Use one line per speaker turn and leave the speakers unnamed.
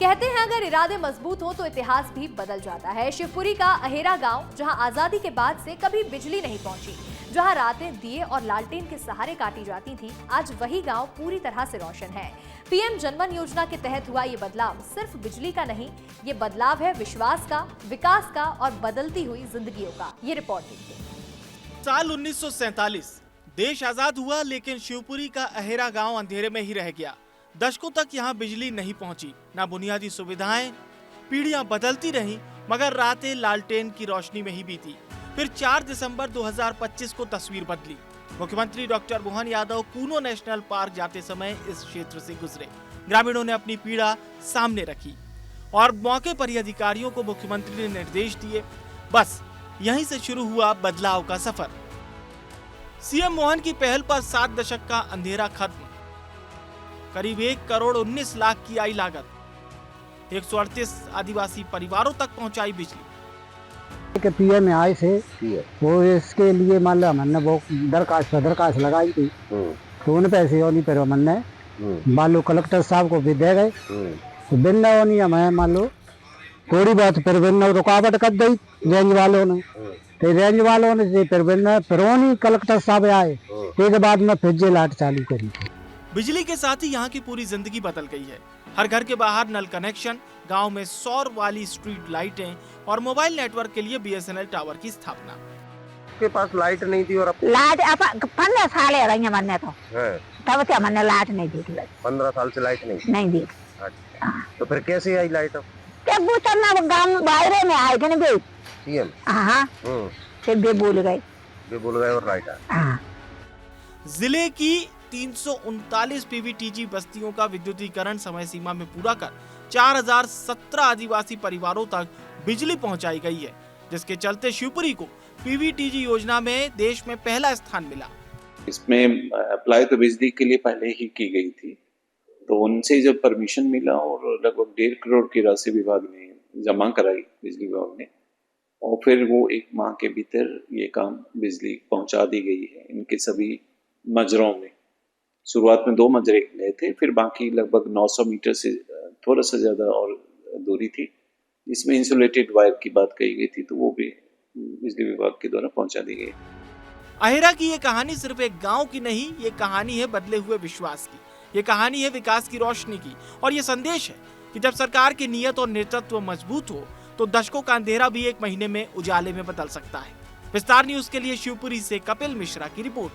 कहते हैं अगर इरादे मजबूत हो तो इतिहास भी बदल जाता है। शिवपुरी का अहेरा गांव, जहां आजादी के बाद से कभी बिजली नहीं पहुंची, जहां रातें दिए और लालटेन के सहारे काटी जाती थी, आज वही गांव पूरी तरह से रोशन है। पीएम जनमन योजना के तहत हुआ ये बदलाव सिर्फ बिजली का नहीं, ये बदलाव है विश्वास का, विकास का और बदलती हुई जिंदगियों का। ये रिपोर्ट देखिए।
साल 1947 देश आजाद हुआ, लेकिन शिवपुरी का अहेरा गांव अंधेरे में ही रह गया। दशकों तक यहां बिजली नहीं पहुंची, ना बुनियादी सुविधाएं। पीढ़ियां बदलती रहीं, मगर रातें लालटेन की रोशनी में ही बीती। फिर 4 दिसंबर 2025 को तस्वीर बदली। मुख्यमंत्री doctor Mohan Yadav Kuno national park जाते समय इस क्षेत्र से गुजरे। ग्रामीणों ने अपनी पीड़ा सामने रखी और मौके पर ही अधिकारियों को मुख्यमंत्री ने निर्देश दिए। बस यहीं से शुरू हुआ बदलाव का सफर। सीएम मोहन की पहल पर 7 दशक का अंधेरा खत्म। करीब 1 करोड़ 19 लाख की आई लागत। 138 आदिवासी परिवारों तक पहुंचाई बिजली।
के पीएम में आए थे, वो इसके लिए मान लो हमने वो दरखास्त लगाई थी, तो उन पैसे और नहीं पर हमने मान लो कलेक्टर साहब को भी दे गए। तो बिन नहीं हमें मान लो थोड़ी बहुत फिर बिन रुकावट कर दी रेंज वालों ने। तो रेंज वालों ने फिर कलेक्टर साहब आए, उसके बाद में फिर जे लाइट चालू करी।
बिजली के साथ ही यहाँ की पूरी जिंदगी बदल गई है। हर घर के बाहर नल कनेक्शन, गांव में सौर वाली स्ट्रीट लाइटें और मोबाइल नेटवर्क के लिए बीएसएनएल टावर की स्थापना।
के पास लाइट नहीं थी और
लाइट 15 साल है रही हमने तो तब से हमने लाइट नहीं दी थी।
15 साल से लाइट नहीं
दी।
अच्छा। तो फिर कैसे आई लाइट? अब
गाँव बाहर में आए थे ना
सीएम।
हाँ, फिर भी बोल गए
और लाइट आ।
जिले की 339 पीवीटीजी बस्तियों का विद्युतीकरण समय सीमा में पूरा कर 4017 आदिवासी परिवारों तक बिजली पहुंचाई गई है, जिसके चलते शिवपुरी को पीवीटीजी योजना में देश में पहला स्थान मिला।
इसमें अप्लाई तो बिजली के लिए पहले ही की गई थी, तो उनसे जब परमिशन मिला और लगभग 1.5 करोड़ की राशि विभाग ने जमा कराई, बिजली विभाग ने, और फिर वो 1 माह के भीतर ये काम बिजली पहुंचा दी गई है इनके सभी मजरों में। शुरुआत में 2 मजरे गए थे, फिर बाकी लगभग 900 मीटर से थोड़ा सा ज्यादा और दूरी थी, इसमें इंसुलेटेड वायर की बात कही गई थी, तो वो भी बिजली विभाग के द्वारा पहुंचा दी गई।
अहेरा की ये कहानी सिर्फ एक गांव की नहीं, ये कहानी है बदले हुए विश्वास की। ये कहानी है विकास की रोशनी की, और ये संदेश है कि जब सरकार की नीयत और नेतृत्व मजबूत हो तो दशकों का अंधेरा भी 1 महीने में उजाले में बदल सकता है। विस्तार न्यूज के लिए शिवपुरी से कपिल मिश्रा की रिपोर्ट।